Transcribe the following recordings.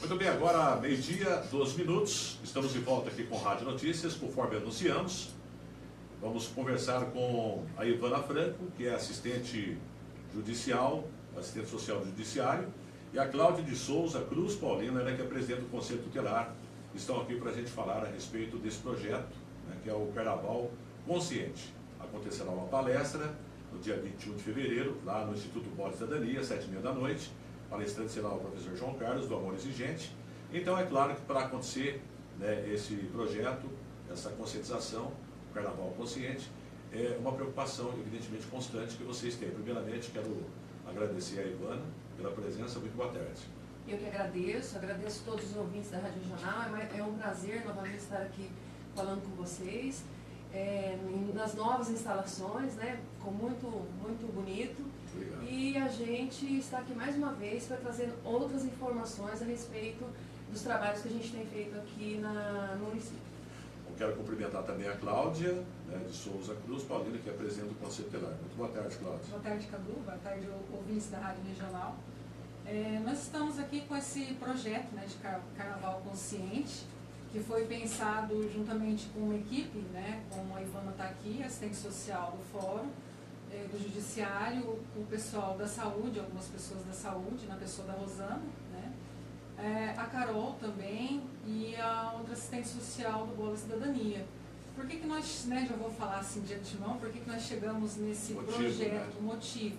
Muito bem, agora meio-dia, 12 minutos, estamos de volta aqui com Rádio Notícias, conforme anunciamos. Vamos conversar com a Ivana Franco, que é assistente judicial, assistente social do judiciário, e a Cláudia de Souza Cruz Paulina, que é presidente do Conselho Tutelar, estão aqui para a gente falar a respeito desse projeto, né, que é o Carnaval Consciente. Acontecerá uma palestra no dia 21 de fevereiro, lá no Instituto Bola e Cidadania, às 7h30 da noite. O palestrante será o professor João Carlos, do Amor Exigente. Então, é claro que para acontecer, né, esse projeto, essa conscientização, o Carnaval Consciente, é uma preocupação, evidentemente, constante que vocês têm. Primeiramente, quero agradecer a Ivana pela presença. Muito boa tarde. Eu que agradeço todos os ouvintes da Rádio Regional. É um prazer novamente estar aqui falando com vocês, nas novas instalações, né? Ficou muito bonito. Obrigado. E a gente está aqui mais uma vez para trazer outras informações a respeito dos trabalhos que a gente tem feito aqui no município. Eu quero cumprimentar também a Cláudia, né, de Souza Cruz Paulina, que é presidente do Conselho Tutelar. Muito boa tarde, Cláudia. Boa tarde, Cadu. Boa tarde, ouvintes da Rádio Regional. Nós estamos aqui com esse projeto, né, de Carnaval Consciente, que foi pensado juntamente com uma equipe, né, como a Ivana está aqui, assistente social do Fórum, do Judiciário, o pessoal da Saúde, algumas pessoas da Saúde, na pessoa da Rosana, né, a Carol também e a outra assistente social do Bola e Cidadania. Por que nós, né, já vou falar assim de antemão, por que nós chegamos nesse projeto, né? motivo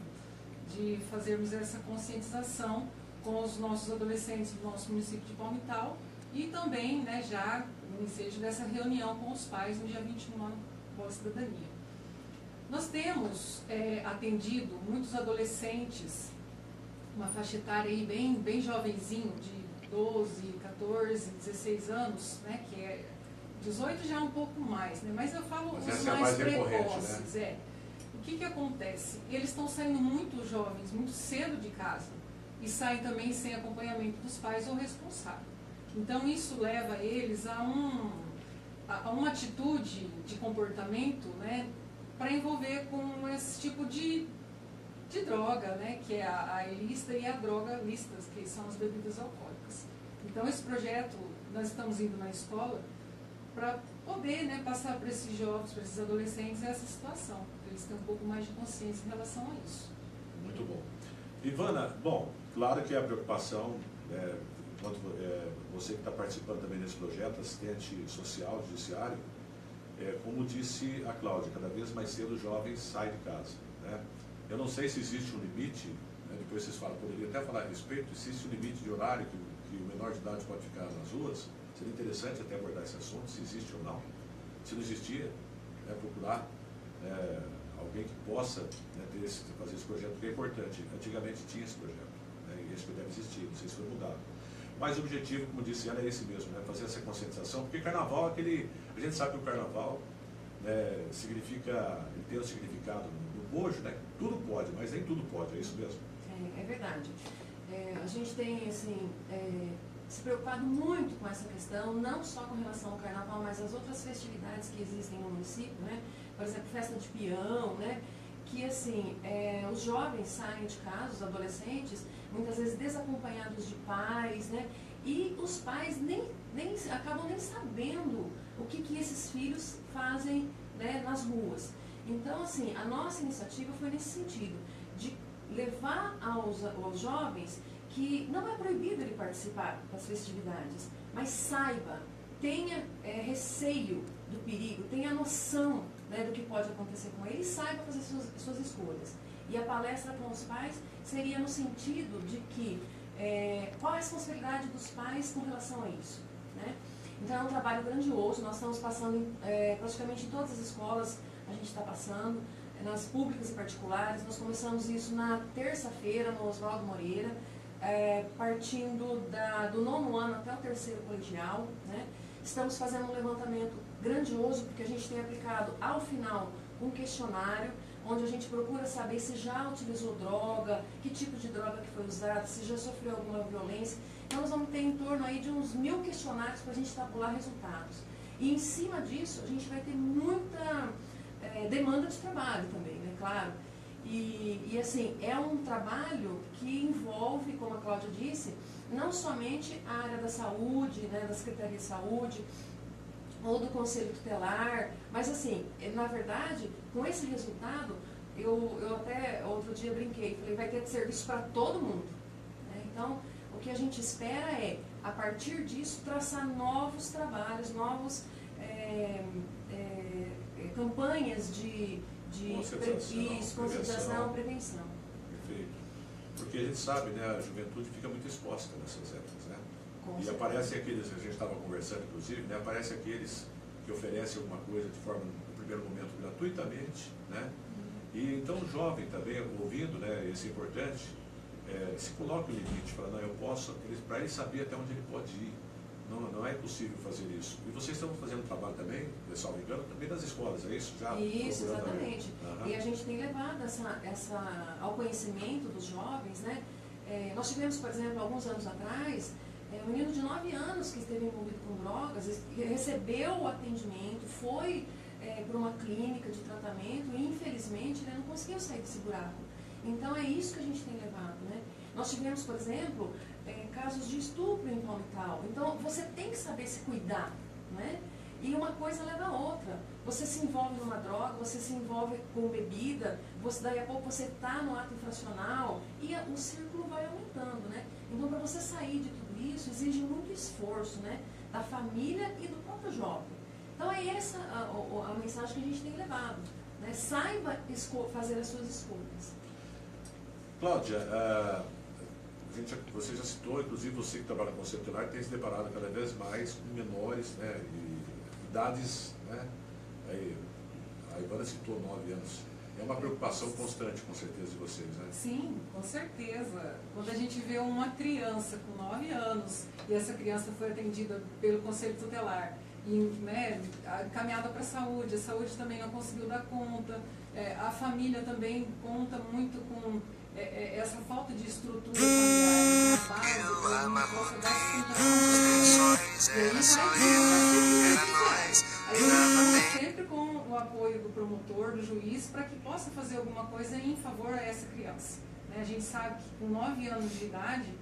de fazermos essa conscientização com os nossos adolescentes do nosso município de Palmital e também, né, já no ensejo dessa reunião com os pais no dia 21 lá no Bola e Cidadania. Nós temos atendido muitos adolescentes, uma faixa etária aí bem jovenzinho, de 12, 14, 16 anos, né, que é 18 já é um pouco mais, né, mas eu falo os mais precoces. Né? O que acontece? Eles estão saindo muito jovens, muito cedo de casa e saem também sem acompanhamento dos pais ou responsável. Então isso leva eles a uma atitude de comportamento, né, para envolver com esse tipo de droga, né, que é a ilícita e a droga listas, que são as bebidas alcoólicas. Então esse projeto, nós estamos indo na escola para poder, né, passar para esses jovens, para esses adolescentes essa situação, para eles terem um pouco mais de consciência em relação a isso. Muito bom. Ivana, bom, claro que a preocupação, enquanto você que está participando também desse projeto, assistente social, judiciário, como disse a Cláudia, cada vez mais cedo os jovens saem de casa. Né? Eu não sei se existe um limite, né, depois vocês falam, poderia até falar a respeito, existe um limite de horário que o menor de idade pode ficar nas ruas. Seria interessante até abordar esse assunto, se existe ou não. Se não existia, procurar alguém que possa, né, fazer esse projeto, porque é importante. Antigamente tinha esse projeto, né, e esse deve existir, não sei se foi mudado. Mas o objetivo, como disse ela, é esse mesmo, né, fazer essa conscientização, porque carnaval é aquele... A gente sabe que o carnaval, né, significa, ele tem um significado no bojo, né? Tudo pode, mas nem tudo pode, é isso mesmo? É verdade. A gente tem, assim, se preocupado muito com essa questão, não só com relação ao carnaval, mas as outras festividades que existem no município, né? Por exemplo, festa de peão, né? Que, assim, os jovens saem de casa, os adolescentes, muitas vezes desacompanhados de pais, né? E os pais acabam nem sabendo o que esses filhos fazem, né, nas ruas. Então, assim, a nossa iniciativa foi nesse sentido, de levar aos jovens que não é proibido ele participar das festividades, mas saiba, tenha receio do perigo, tenha noção, né, do que pode acontecer com ele e saiba fazer suas escolhas. E a palestra com os pais seria no sentido de que qual é a responsabilidade dos pais com relação a isso, né? Então é um trabalho grandioso, nós estamos passando praticamente em todas as escolas, a gente está passando, nas públicas e particulares. Nós começamos isso na terça-feira no Oswaldo Moreira, partindo do 9º ano até o 3º colegial, né? Estamos fazendo um levantamento grandioso, porque a gente tem aplicado ao final um questionário, onde a gente procura saber se já utilizou droga, que tipo de droga que foi usada, se já sofreu alguma violência. Então nós vamos ter em torno aí de uns 1000 questionários para a gente tabular resultados. E em cima disso a gente vai ter muita demanda de trabalho também, né, claro. E assim, é um trabalho que envolve, como a Cláudia disse, não somente a área da saúde, né, da Secretaria de Saúde, ou do Conselho Tutelar, mas assim, na verdade, com esse resultado, eu até outro dia brinquei, falei, vai ter serviço para todo mundo. Né? Então, o que a gente espera é, a partir disso, traçar novos trabalhos, novos campanhas de conscientização, prevenção. Perfeito. Porque a gente sabe, né, a juventude fica muito exposta nessas épocas, né? E aparecem aqueles, a gente estava conversando inclusive, né, aparecem aqueles que oferecem alguma coisa de forma, no primeiro momento, gratuitamente, né? E então o jovem também, ouvindo, né, isso é importante, se coloca o limite, fala, não, eu posso, para ele saber até onde ele pode ir. Não é possível fazer isso. E vocês estão fazendo um trabalho também, salvo engano, também das escolas, é isso? Já isso, exatamente. Uhum. E a gente tem levado ao conhecimento dos jovens, né? Nós tivemos, por exemplo, alguns anos atrás, um menino de 9 anos que esteve envolvido com drogas, recebeu o atendimento, foi para uma clínica de tratamento e, infelizmente, não conseguiu sair desse buraco. Então, é isso que a gente tem levado, né? Nós tivemos, por exemplo, casos de estupro em Palmital. Então, você tem que saber se cuidar, né? E uma coisa leva a outra. Você se envolve numa droga, você se envolve com bebida, daí a pouco você está no ato infracional e o círculo vai aumentando, né? Então, para você sair de tudo isso, exige muito esforço, né? Da família e do próprio jovem. Então, é essa a mensagem que a gente tem levado, né? Saiba fazer as suas escolhas. Cláudia, você já citou, inclusive você que trabalha com o Conselho Tutelar, tem se deparado cada vez mais com menores, né, e idades, né, a Ivana citou 9 anos. É uma preocupação constante, com certeza, de vocês, né? Sim, com certeza. Quando a gente vê uma criança com 9 anos e essa criança foi atendida pelo Conselho Tutelar e, né, encaminhada para a saúde também não conseguiu dar conta, a família também conta muito com essa falta de estrutura familiar, de trabalho, não possa dar sustentação. Aí estamos sempre com o apoio do promotor, do juiz, para que possa fazer alguma coisa em favor a essa criança. A gente sabe que com 9 anos de idade,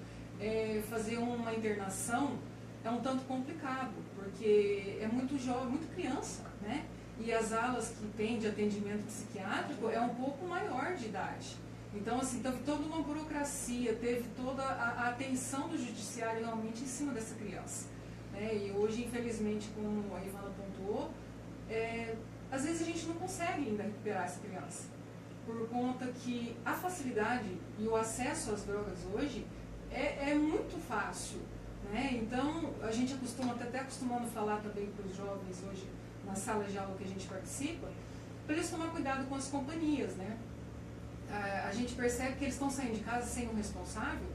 fazer uma internação é um tanto complicado, porque é muito jovem, muito criança, né? E as alas que tem de atendimento psiquiátrico é um pouco maior de idade. Então, assim, teve toda uma burocracia, teve toda a atenção do judiciário realmente em cima dessa criança. Né? E hoje, infelizmente, como a Ivana pontuou, às vezes a gente não consegue ainda recuperar essa criança. Por conta que a facilidade e o acesso às drogas hoje é muito fácil. Né? Então, a gente até acostumando falar também para os jovens hoje, na sala de aula que a gente participa, para eles tomar cuidado com as companhias, né? A gente percebe que eles estão saindo de casa sem um responsável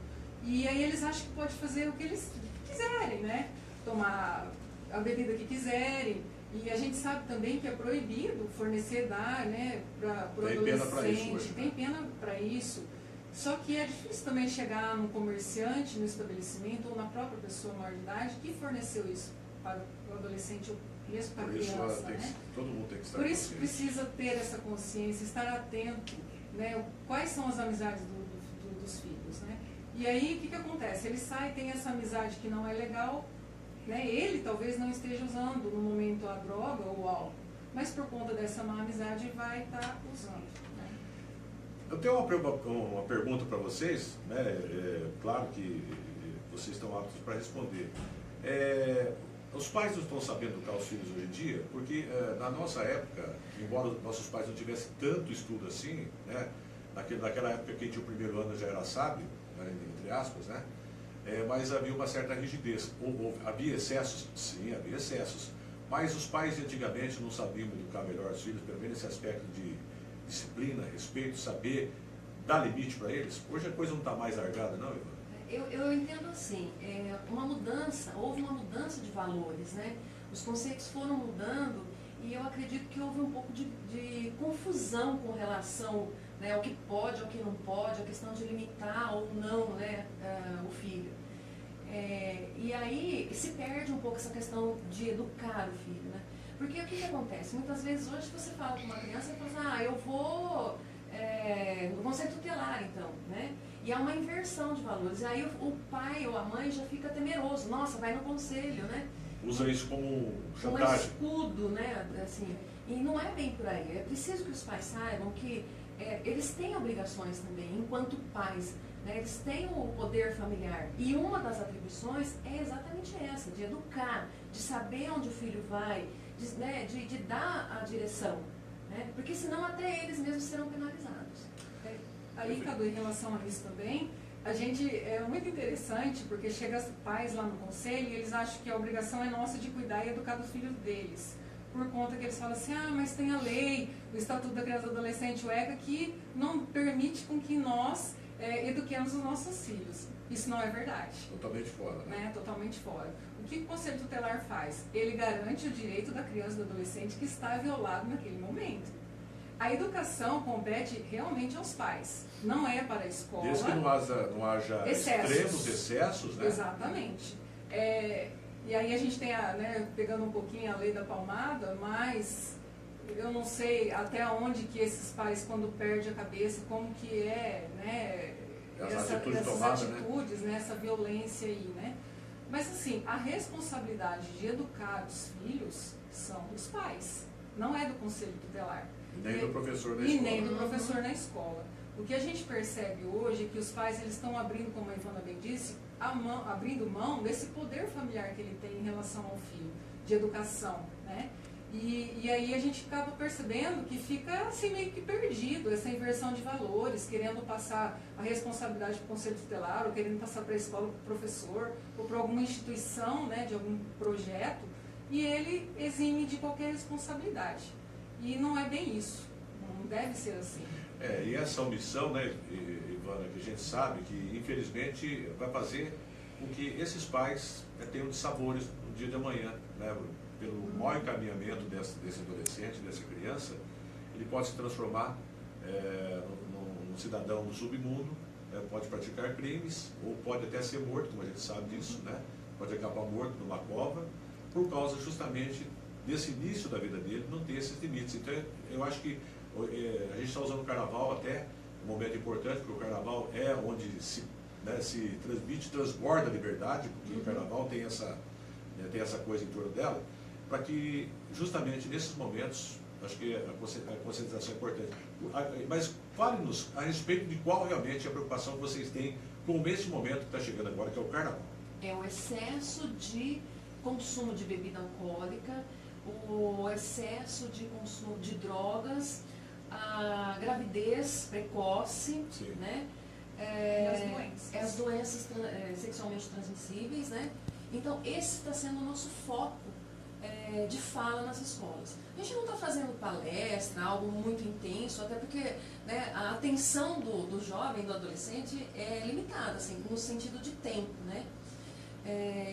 e aí eles acham que pode fazer o que eles quiserem, né? Tomar a bebida que quiserem. E a gente sabe também que é proibido fornecer, dar, né, para o adolescente. Tem pena para isso. Só que é difícil também chegar num comerciante, no estabelecimento ou na própria pessoa maior de idade que forneceu isso para o adolescente ou mesmo para a criança. Né? Todo mundo tem que estar Por isso precisa ter essa consciência, estar atento. Né, quais são as amizades dos filhos, né? E aí, o que acontece? Ele sai, tem essa amizade que não é legal, né? Ele talvez não esteja usando no momento a droga ou o álcool, mas por conta dessa má amizade vai estar usando. Né? Eu tenho uma pergunta para vocês, né? Claro que vocês estão aptos para responder. Os pais não estão sabendo educar os filhos hoje em dia, porque na nossa época, embora nossos pais não tivessem tanto estudo assim, né, naquela época quem tinha o primeiro ano já era sábio, né, entre aspas, né, mas havia uma certa rigidez. Havia excessos? Sim, havia excessos. Mas os pais antigamente não sabiam educar melhor os filhos, pelo menos nesse aspecto de disciplina, respeito, saber dar limite para eles. Hoje a coisa não está mais largada, não, Ivana? Eu entendo assim, houve uma mudança de valores, né? Os conceitos foram mudando e eu acredito que houve um pouco de confusão com relação, né, ao que pode, ao que não pode, a questão de limitar ou não, né, o filho. E aí se perde um pouco essa questão de educar o filho, né? Porque o que acontece? Muitas vezes hoje você fala com uma criança e fala assim, eu vou no conselho tutelar, então, né? E há uma inversão de valores. Aí o pai ou a mãe já fica temeroso. Nossa, vai no conselho, né? Usa isso como Como chantagem. escudo, né? Assim, e não é bem por aí. É preciso que os pais saibam que eles têm obrigações também, enquanto pais. Né? Eles têm o poder familiar. E uma das atribuições é exatamente essa, de educar, de saber onde o filho vai, de dar a direção. Né? Porque senão até eles mesmos serão penalizados. Aí, Cadu, em relação a isso também, a gente é muito interessante, porque chega pais lá no conselho e eles acham que a obrigação é nossa de cuidar e educar dos filhos deles. Por conta que eles falam assim, mas tem a lei, o Estatuto da Criança e do Adolescente, o ECA, que não permite com que nós eduquemos os nossos filhos. Isso não é verdade. Totalmente fora. Né? Totalmente fora. O que o Conselho Tutelar faz? Ele garante o direito da criança e do adolescente que está violado naquele momento. A educação compete realmente aos pais, não é para a escola. Desde que não haja extremos excessos, né? Exatamente. E aí a gente tem, pegando um pouquinho a lei da palmada, mas eu não sei até onde que esses pais, quando perdem a cabeça, como que né? Essas atitudes, né? Essa violência aí, né? Mas assim, a responsabilidade de educar os filhos são dos pais, não é do Conselho Tutelar. E nem do professor na escola. E nem do professor na escola. O que a gente percebe hoje é que os pais eles estão abrindo, como a Ivana bem disse, abrindo mão desse poder familiar que ele tem em relação ao filho, de educação, né? E aí a gente acaba percebendo que fica assim meio que perdido, essa inversão de valores, querendo passar a responsabilidade para o Conselho Tutelar, ou querendo passar para a escola, para o professor, ou para alguma instituição, né, de algum projeto, e ele exime de qualquer responsabilidade. E não é bem isso, não deve ser assim. E essa omissão, né, Ivana, que a gente sabe que infelizmente vai fazer com que esses pais tenham dissabores no dia de amanhã, né, pelo mau encaminhamento desse adolescente, dessa criança, ele pode se transformar num cidadão do submundo, pode praticar crimes, ou pode até ser morto, como a gente sabe disso, né, pode acabar morto numa cova, por causa justamente desse início da vida dele, não ter esses limites. Então, eu acho que a gente está usando o carnaval até um momento importante, porque o carnaval é onde se transmite, transborda a liberdade, porque o carnaval tem essa coisa em torno dela, para que justamente nesses momentos, acho que a conscientização é importante. Mas fale-nos a respeito de qual realmente é a preocupação que vocês têm com esse momento que está chegando agora, que é o carnaval. É o excesso de consumo de bebida alcoólica, o excesso de consumo de drogas, a gravidez precoce, né? As doenças sexualmente transmissíveis, né? Então, esse está sendo o nosso foco de fala nas escolas. A gente não está fazendo palestra, algo muito intenso, até porque, né, a atenção do jovem, do adolescente é limitada, assim, no sentido de tempo, né?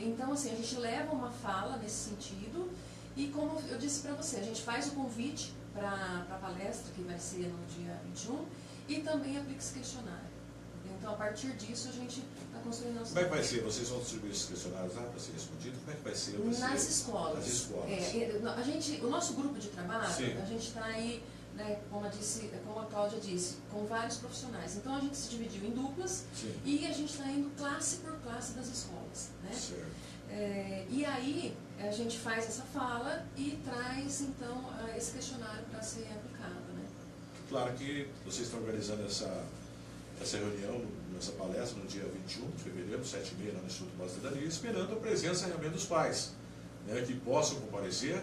Então, assim, a gente leva uma fala nesse sentido e, como eu disse para você, a gente faz o convite para a palestra, que vai ser no dia 21, e também aplica esse questionário. Então, a partir disso, a gente está construindo nosso... Como é que vai ser? Vocês vão distribuir esses questionários lá para ser respondido? Como é que vai ser? Nas escolas. Nas escolas. O nosso grupo de trabalho, Sim. a gente está aí, né, como a Cláudia disse, com vários profissionais. Então, a gente se dividiu em duplas. Sim. E a gente está indo classe por classe das escolas. Né? Certo. E aí, a gente faz essa fala e traz, então, esse questionário para ser aplicado. Né? Claro que vocês estão organizando essa reunião, essa palestra, no dia 21 de fevereiro, 7h30, lá no Instituto Nossa Cidadania, esperando a presença realmente dos pais, né, que possam comparecer,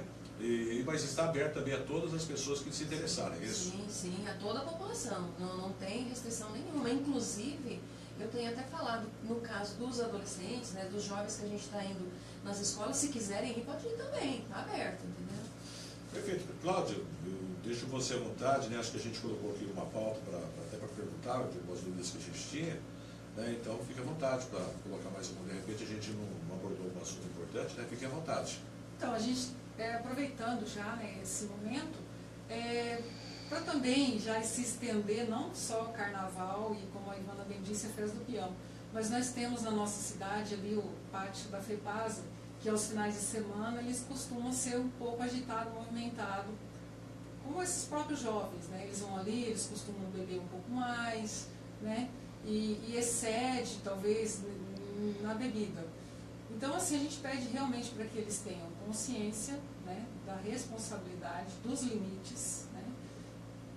mas está aberto também a todas as pessoas que se interessarem, é isso? Sim, sim, a toda a população, não tem restrição nenhuma. Inclusive, eu tenho até falado, no caso dos adolescentes, né, dos jovens que a gente está indo nas escolas, se quiserem ir, pode ir também, está aberto, entendeu? Perfeito. Cláudio, eu deixo você à vontade, né? Acho que a gente colocou aqui uma pauta até para perguntar algumas dúvidas que a gente tinha, né? Então fique à vontade para colocar mais alguma. De repente a gente não abordou um assunto importante, né? Fique à vontade. Então, a gente, aproveitando já, né, esse momento, para também já se estender não só o carnaval e, como a Ivana bem disse, a festa do peão, mas nós temos na nossa cidade ali o pátio da FEPASA, que aos finais de semana eles costumam ser um pouco agitado, movimentado como esses próprios jovens, né? Eles vão ali, eles costumam beber um pouco mais, né? E excede, talvez, na bebida. Então, assim, a gente pede realmente para que eles tenham consciência, né, da responsabilidade, dos limites, né,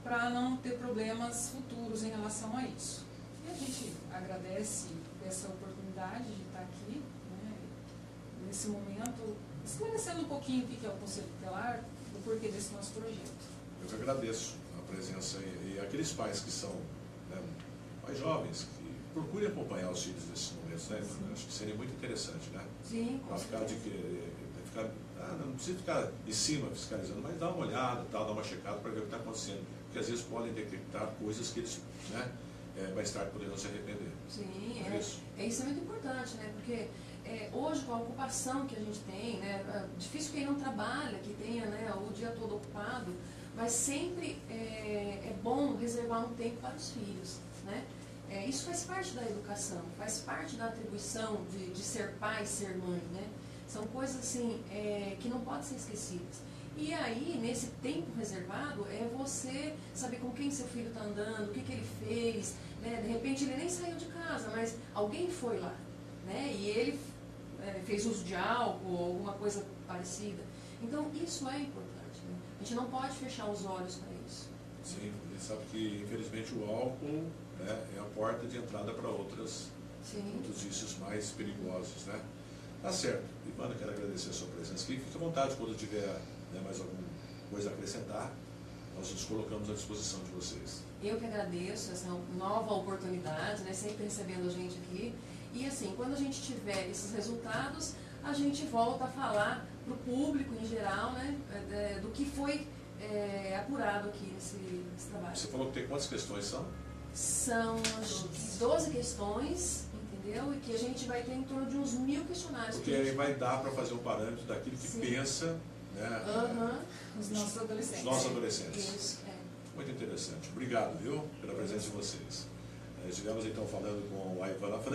para não ter problemas futuros em relação a isso. E a gente agradece essa oportunidade de estar aqui, né, nesse momento, esclarecendo um pouquinho o que é o Conselho Tutelar, o porquê desse nosso projeto. Eu que agradeço a presença e aqueles pais que são, né, mais jovens, que procurem acompanhar os filhos nesses momentos, né? Acho que seria muito interessante, né? Sim, com certeza. Não precisa ficar em cima fiscalizando, mas dá uma olhada, dá uma checada para ver o que está acontecendo. Porque às vezes podem detectar coisas que eles, né, mais tarde poderão se arrepender. Sim, isso é muito importante, né? Porque hoje, com a ocupação que a gente tem, né, difícil quem não trabalha, que tenha, né, o dia todo ocupado, mas sempre é bom reservar um tempo para os filhos, né? Isso faz parte da educação, faz parte da atribuição de ser pai, ser mãe, né? São coisas assim que não podem ser esquecidas. E aí, nesse tempo reservado, é você saber com quem seu filho está andando, o que ele fez, né? De repente ele nem saiu de casa, mas alguém foi lá, né? E ele fez uso de álcool ou alguma coisa parecida. Então, isso é importante, né? A gente não pode fechar os olhos para isso. Sim, a gente sabe que, infelizmente, o álcool, né, é a porta de entrada para outros vícios mais perigosos, né? Tá certo. Ivana, quero agradecer a sua presença aqui. Fique à vontade quando tiver, né, mais alguma coisa a acrescentar. Nós nos colocamos à disposição de vocês. Eu que agradeço essa nova oportunidade, né, sempre recebendo a gente aqui. E assim, quando a gente tiver esses resultados, a gente volta a falar para o público em geral, né, do que foi apurado aqui nesse trabalho. Você falou que tem quantas questões são? São 12 questões, entendeu? E que a gente vai ter em torno de uns 1000 questionários. Porque aí vai dar para fazer um parâmetro daquilo que pensa, né? Os nossos adolescentes. Os nossos adolescentes. Isso, Muito interessante. Obrigado, viu, pela presença de vocês. Estivemos então falando com a Ivana